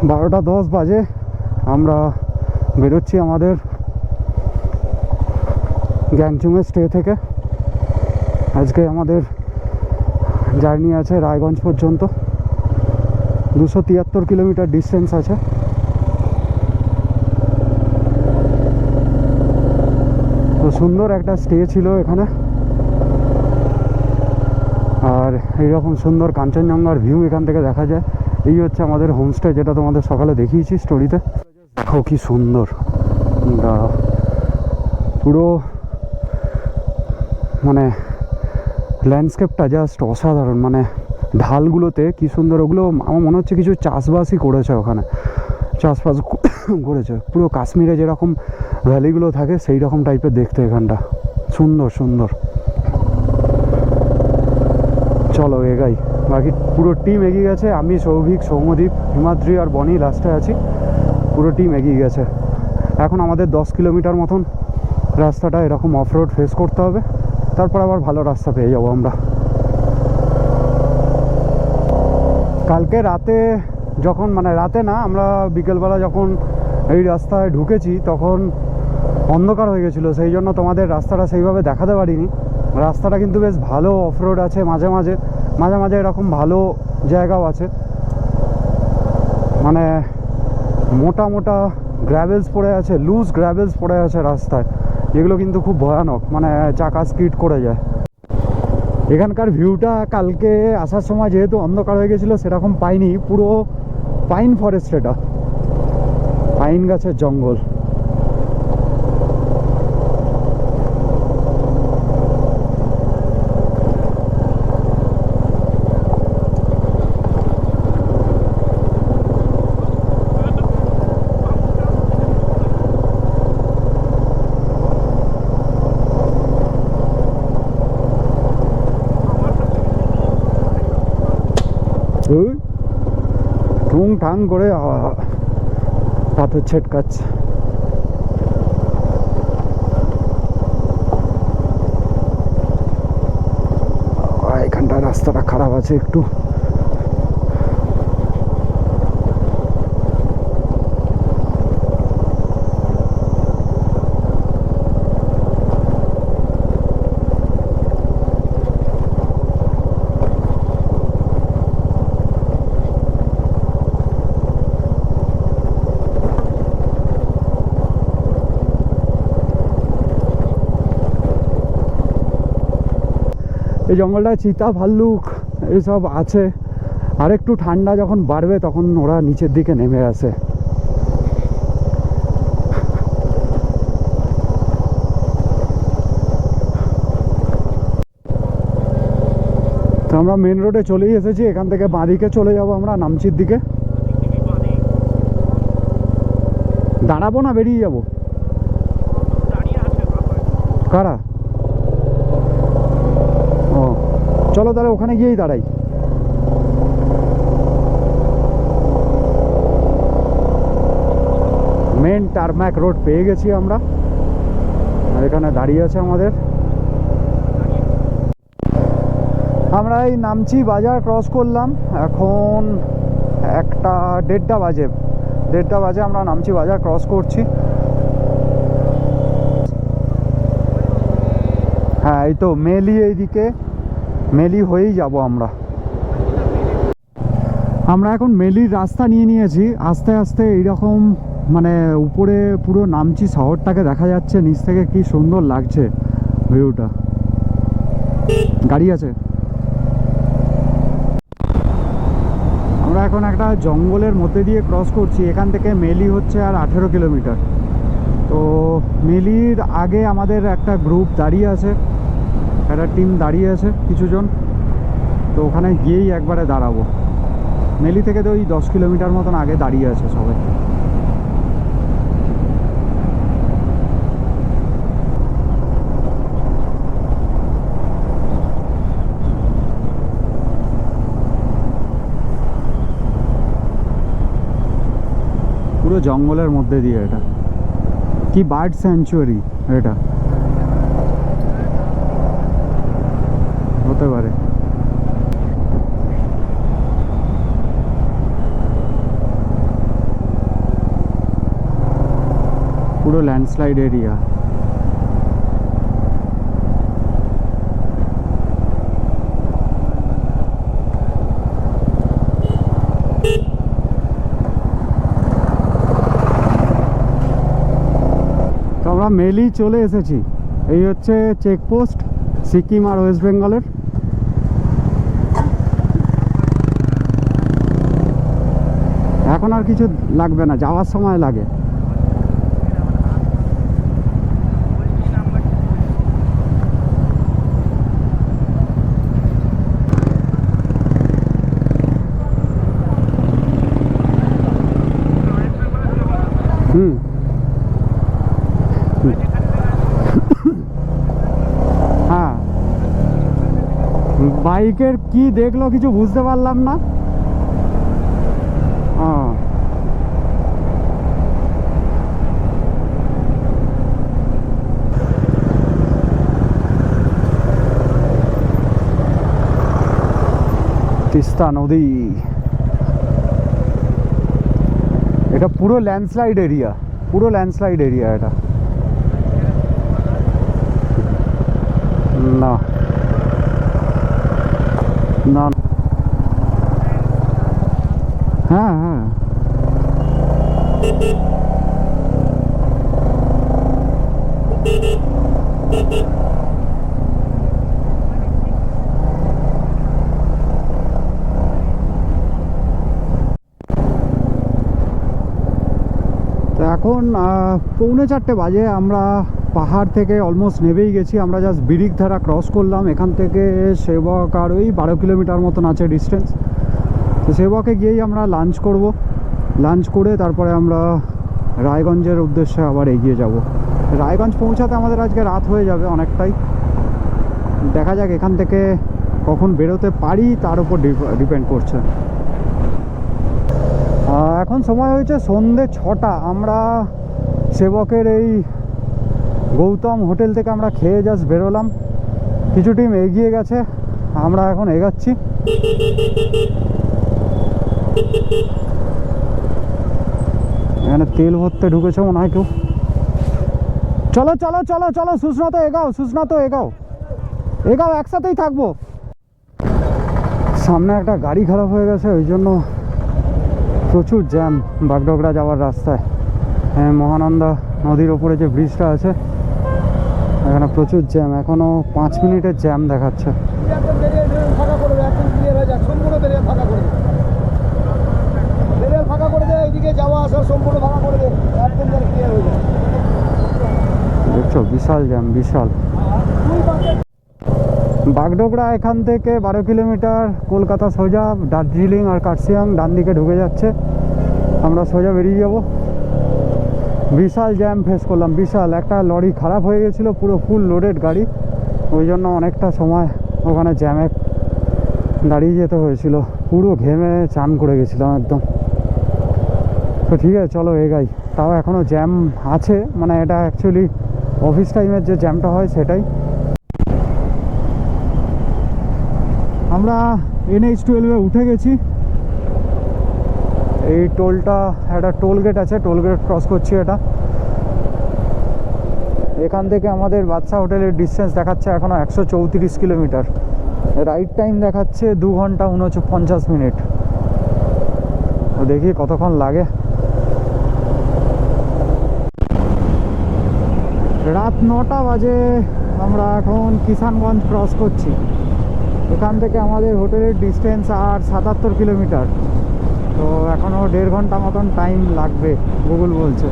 12:10 বাজে আমরা বেরোচ্ছি আমাদের গ্যাংচুংয়ের স্টে থেকে। আজকে আমাদের জার্নি আছে রায়গঞ্জ পর্যন্ত, 273 কিলোমিটার ডিস্টেন্স আছে। তো সুন্দর একটা স্টে ছিল এখানে, আর এইরকম সুন্দর কাঞ্চনজঙ্ঘার ভিউ এখান থেকে দেখা যায়। এই হচ্ছে আমাদের হোমস্টে, যেটা তোমাদের সকালে দেখিয়েছি স্টোরিতে। দেখো কি সুন্দর, পুরো মানে ল্যান্ডস্কেপটা জাস্ট অসাধারণ। মানে ঢালগুলোতে কি সুন্দর, ওগুলো আমার মনে হচ্ছে কিছু চাষবাসই করেছে ওখানে, চাষবাস করেছে। পুরো কাশ্মীরে যেরকম ভ্যালিগুলো থাকে সেই রকম টাইপের দেখতে এখানটা, সুন্দর সুন্দর। চলো এগাই, বাকি পুরো টিম এগিয়ে গেছে। আমি, সৌভিক, সৌম্যদীপ, হিমাদ্রি আর বনি লাস্টে আছি। পুরো টিম এগিয়ে গেছে। এখন আমাদের 10 কিলোমিটার মতন রাস্তাটা এরকম অফ রোড ফেস করতে হবে, তারপর আবার ভালো রাস্তা পেয়ে যাবো আমরা। কালকে রাতে যখন, মানে রাতে না, আমরা বিকেলবেলা যখন এই রাস্তায় ঢুকেছি তখন অন্ধকার হয়ে গেছিলো, সেই জন্য তোমাদের রাস্তাটা সেইভাবে দেখাতে পারিনি। রাস্তাটা কিন্তু বেশ ভালো অফ রোড আছে, মাঝে মাঝে মাঝে মাঝে এরকম ভালো জায়গাও আছে। মানে মোটা মোটা গ্র্যাভেলস পড়ে আছে, লুজ গ্র্যাভেলস পড়ে আছে রাস্তায়, যেগুলো কিন্তু খুব ভয়ানক, মানে চাকা স্কিড করে যায়। এখানকার ভিউটা কালকে আসার সময় যেহেতু অন্ধকার হয়ে গেছিলো সেরকম পাইনি। পুরো পাইন ফরেস্ট, এটা পাইন গাছের জঙ্গল। ঠুং ঠাং করে পাথর ছেটকাচ্ছে। এখানটা রাস্তাটা খারাপ আছে একটু। এই জঙ্গলটায় চিতা, ভাল্লুক এইসব আছে। আর একটু ঠান্ডা যখন বাড়বে তখন ওরা নিচের দিকে নেমে আসে। তো আমরা মেন রোডে চলেই এসেছি। এখান থেকে বাঁদিকে চলে যাব আমরা নামচির দিকে। দাঁড়াবো না বেরিয়ে যাব? কারা? ও চলো তাহলে ওখানে গিয়েই দাঁড়াই। মেন টারম্যাক রোড পেয়ে গেছি আমরা, আর এখানে দাঁড়িয়ে আছে আমাদের। আমরা এই নামচি বাজার ক্রস করলাম, এখন 1:30 বাজে। 1:30 বাজে আমরা নামচি বাজার ক্রস করছি। হ্যাঁ এই তো মেলি, এইদিকে মেলি হয়েই যাব আমরা। আমরা এখন মেলির রাস্তা নিয়ে নিয়েছি। আস্তে আস্তে এইরকম মানে উপরে পুরো নামচি শহরটাকে দেখা যাচ্ছে নিচ থেকে, কি সুন্দর লাগছে ভিউটা। গাড়ি আছে। আমরা এখন একটা জঙ্গলের মধ্যে দিয়ে ক্রস করছি। এখান থেকে মেলি হচ্ছে আর 18 কিলোমিটার। তো মেলির আগে আমাদের একটা গ্রুপ দাঁড়িয়ে আছে, একটা টিম দাঁড়িয়ে আছে কিছুজন। তো ওখানে গিয়েই একবারে দাঁড়াবো। মেলি থেকে তো ওই 10 কিলোমিটার মতন আগে দাঁড়িয়ে আছে সবাই। পুরো জঙ্গলের মধ্যে দিয়ে, এটা কি বার্ড স্যাংচুয়ারি এটা হতে পারে। পুরো ল্যান্ডস্লাইড এরিয়া। তো আমরা মেলি চলে এসেছি। এই হচ্ছে চেকপোস্ট সিকিম আর ওয়েস্ট বেঙ্গলের। এখন আর কিছু লাগবে না, যাওয়ার সময় লাগে। হ্যাঁ, বাইকের কি দেখলো কিছু বুঝতে পারলাম না। তিস্তা নদী, এটা পুরো ল্যান্ডস্লাইড এরিয়া, পুরো ল্যান্ডস্লাইড এরিয়া এটা। না না, হ্যাঁ হ্যাঁ, তো এখন 3:45 বাজে। আমরা পাহাড় থেকে অলমোস্ট নেমেই গেছি। আমরা জাস্ট বিরিকধারা ক্রস করলাম। এখান থেকে সেবক আর ওই 12 কিলোমিটার মতন আছে ডিস্টেন্স। তো সেবকে গিয়েই আমরা লাঞ্চ করব। লাঞ্চ করে তারপরে আমরা রায়গঞ্জের উদ্দেশ্যে আবার এগিয়ে যাব। রায়গঞ্জ পৌঁছাতে আমাদের আজকে রাত হয়ে যাবে অনেকটাই। দেখা যাক এখান থেকে কখন বেরোতে পারি, তার উপর ডিপেন্ড করছে। এখন সময় হয়েছে সন্ধ্যে 6টা। আমরা সেবকের এই গৌতম হোটেল থেকে আমরা খেয়ে জাস্ট বেরোলাম। কিছু টিম এগিয়ে গেছে, আমরা এখন এগাচ্ছি। এখানে তেল ভরতে ঢুকেছে মনে হয় কেউ। চলো চলো চলো চলো, সুস্নাত এগাও, সুস্নাত এগাও, এগাও, একসাথেই থাকবো। সামনে একটা গাড়ি খারাপ হয়ে গেছে, ওই জন্য প্রচুর জ্যাম বাগডোগরা যাওয়ার রাস্তায়। হ্যাঁ, মহানন্দা নদীর ওপরে যে ব্রিজটা আছে এখানে প্রচুর জ্যাম। এখনও 5 মিনিটের জ্যাম দেখাচ্ছে। দেখছো বিশাল জ্যাম, বিশাল। বাগডোগরা এখান থেকে 12 কিলোমিটার, কলকাতা সোজা, দার্জিলিং আর কার্শিয়াং ডান দিকে ঢুকে যাচ্ছে। আমরা সোজা বেরিয়ে যাব। বিশাল জ্যাম ফেস করলাম, বিশাল। একটা লরি খারাপ হয়ে গেছিলো, পুরো ফুল লোডেড গাড়ি, ওই জন্য অনেকটা সময় ওখানে জ্যামে দাঁড়িয়ে যেতে হয়েছিল। পুরো ঘেমে চান করে গেছিলাম একদম। তো ঠিক আছে, চলো এগাই। তাও এখনও জ্যাম আছে, মানে এটা অ্যাকচুয়ালি অফিস টাইমের যে জ্যামটা হয় সেটাই। আমরা NH-12 উঠে গেছি। এই টোলটা, একটা টোল গেট আছে, টোল গেট ক্রস করছি। এটা এখান থেকে আমাদের বাদশা হোটেলের ডিস্টেন্স দেখাচ্ছে এখনও 134 কিলোমিটার। রাইড টাইম দেখাচ্ছে 2 ঘন্টা 49 মিনিট। তো দেখি কতক্ষণ লাগে। রাত 9টা বাজে। আমরা এখন কিষানগঞ্জ ক্রস করছি। এখান থেকে আমাদের হোটেলের ডিস্টেন্স আর 77 কিলোমিটার। তো এখনও 1.5 ঘন্টা মতন টাইম লাগবে গুগল বলছে।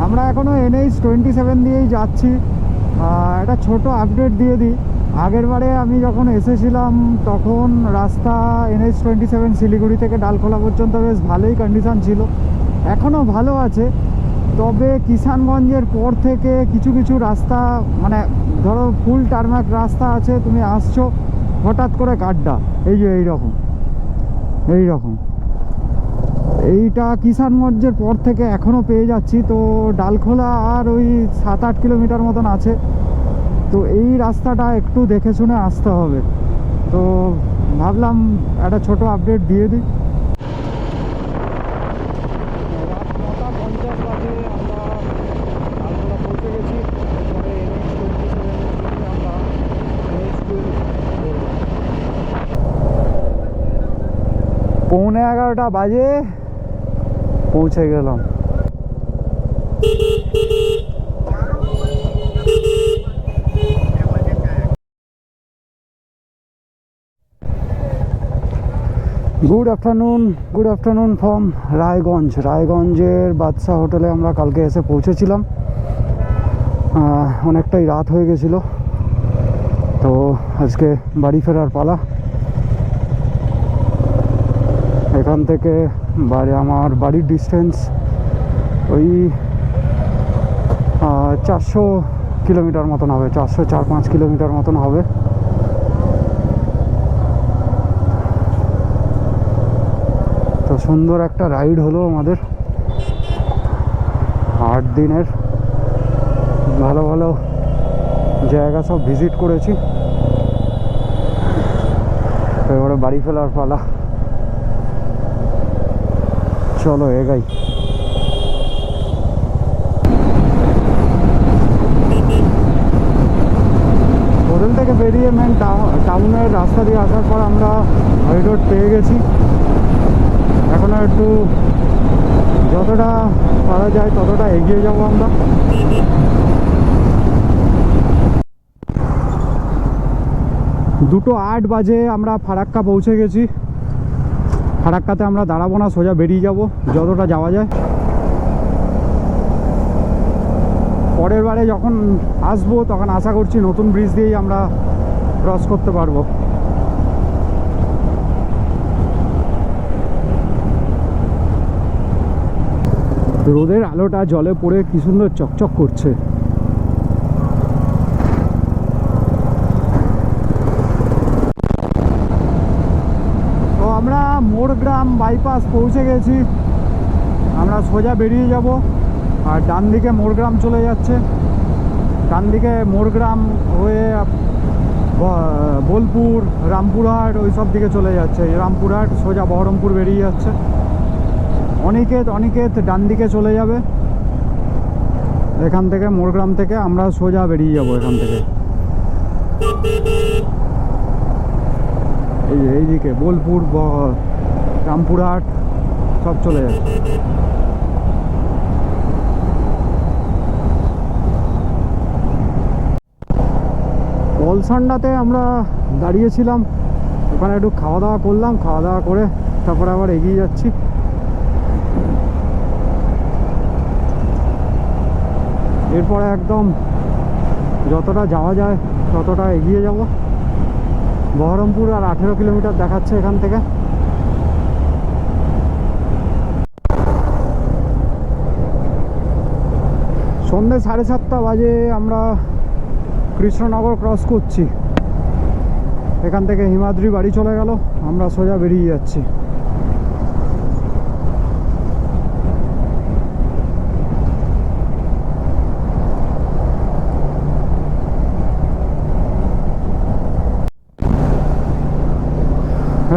আমরা এখনও NH-27 দিয়েই যাচ্ছি। একটা ছোট আপডেট দিয়ে দিই, আগের বারে আমি যখন এসেছিলাম তখন রাস্তা NH-27 শিলিগুড়ি থেকে ডালখোলা পর্যন্ত বেশ ভালোই কন্ডিশন ছিল, এখনও ভালো আছে। তবে কিষানগঞ্জের পর থেকে কিছু কিছু রাস্তা, মানে ধরো ফুল টারমাক রাস্তা আছে, তুমি আসছো হঠাৎ করে গাড্ডা, এই যে এইরকম এইটা কিষানগঞ্জের পর থেকে এখনও পেয়ে যাচ্ছি। তো ডালখোলা আর ওই 7-8 কিলোমিটার মতন আছে। তো এই রাস্তাটা একটু দেখে শুনে আসতে হবে। তো ভাবলাম একটা ছোট আপডেট দিয়ে দিই। পৌনে 11টা বাজে পৌঁছে গেলাম। গুড আফটারনুন ফ্রম রায়গঞ্জের বাদশাহ হোটেলে আমরা কালকে এসে পৌঁছেছিলাম। অনেকটাই রাত হয়ে গেছিল, তো আজকে বাড়ি ফেরার পালা। এখান থেকে আমার বাড়ির ডিস্টেন্স ওই 400 কিলোমিটার মতন হবে, 405 কিলোমিটার মতন হবে। তো সুন্দর একটা রাইড হলো আমাদের, 8 দিনের। ভালো ভালো জায়গা সব ভিজিট করেছি। এবারে বাড়ি ফেরার পালা, চলো এগাই। হোটেল থেকে বেরিয়ে মেন টাউনের রাস্তা দিয়ে আসার পর আমরা হাই রোড পেয়ে গেছি। এখন একটু যতটা পারা যায় ততটা এগিয়ে যাব আমরা। 2:08 বাজে আমরা ফারাক্কা পৌঁছে গেছি। ফারাক্কাতে আমরা দাঁড়াবো না, সোজা বেরিয়ে যাব যতটা যাওয়া যায়। পরের বারে যখন আসবো তখন আশা করছি নতুন ব্রিজ দিয়েই আমরা ক্রস করতে পারবো। রোদের আলোটা জলে পড়ে কি সুন্দর চকচক করছে। তো আমরা মোরগ্রাম বাইপাস পৌঁছে গেছি। আমরা সোজা বেরিয়ে যাব, আর ডান দিকে মোরগ্রাম চলে যাচ্ছে। ডান দিকে মোরগ্রাম হয়ে বোলপুর, রামপুরহাট ওই সব দিকে চলে যাচ্ছে। রামপুরহাট সোজা বহরমপুর বেরিয়ে যাচ্ছে। অনিকেত ডান দিকে চলে যাবে। এখান থেকে মোরগ্রাম থেকে আমরা সোজা বেরিয়ে যাব এখান থেকে। এইদিকে বোলপুর, রামপুরহাট সব চলে যাচ্ছে। কলসান্ডাতে আমরা দাঁড়িয়েছিলাম, ওখানে একটু খাওয়া দাওয়া করলাম। খাওয়া দাওয়া করে তারপরে আবার এগিয়ে যাচ্ছি। এরপরে একদম যতটা যাওয়া যায় ততটা এগিয়ে যাব। বহরমপুর আর 18 কিলোমিটার দেখাচ্ছে এখান থেকে। সন্ধ্যে 7:30 বাজে আমরা কৃষ্ণনগর ক্রস করছি। এখান থেকে হিমাদ্রি বাড়ি চলে গেল, আমরা সোজা বেরিয়ে যাচ্ছি।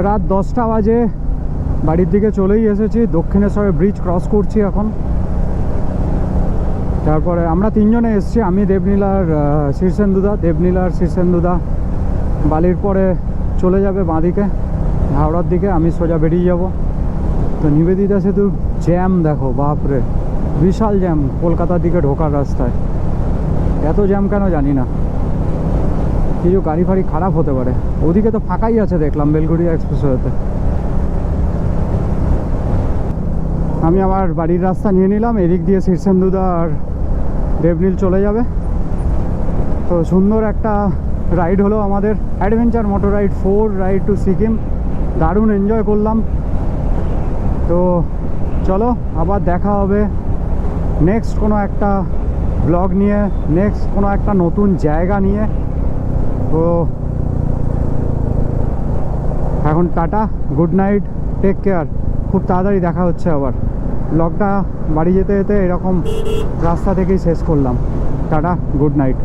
রাত 10টা বাজে বাড়ির দিকে চলেই এসেছি। দক্ষিণেশ্বরের ব্রিজ ক্রস করছি এখন। তারপরে আমরা 3 জনে এসেছি, আমি, দেবনীলার শীর্ষেন্দুদা বালির পরে চলে যাবে বাঁদিকে হাওড়ার দিকে, আমি সোজা বেরিয়ে যাব। তো নিবেদিতা সেতু জ্যাম দেখো, বাপরে বিশাল জ্যাম কলকাতার দিকে ঢোকার রাস্তায়। এত জ্যাম কেন জানি না, কিছু গাড়ি ফাড়ি খারাপ হতে পারে। ওদিকে তো ফাঁকাই আছে দেখলাম বেলঘড়িয়া এক্সপ্রেসওয়েতে। আমি আমার বাড়ির রাস্তা নিয়ে নিলাম, এদিক দিয়ে শীর্ষেন্দুদা আর দেবনীল চলে যাবে। তো সুন্দর একটা রাইড হলো আমাদের, adventure motor ride 4 ride to Sikkim. দারুণ এনজয় করলাম। তো চলো আবার দেখা হবে নেক্সট কোনো একটা ব্লগ নিয়ে, নেক্সট কোনো একটা নতুন জায়গা নিয়ে। তো এখন tata, good night, take care. খুব তাড়াতাড়ি দেখা হচ্ছে আবার। ব্লগটা বাড়ি যেতে যেতে এরকম রাস্তা থেকেই শেষ করলাম। Tata, good night.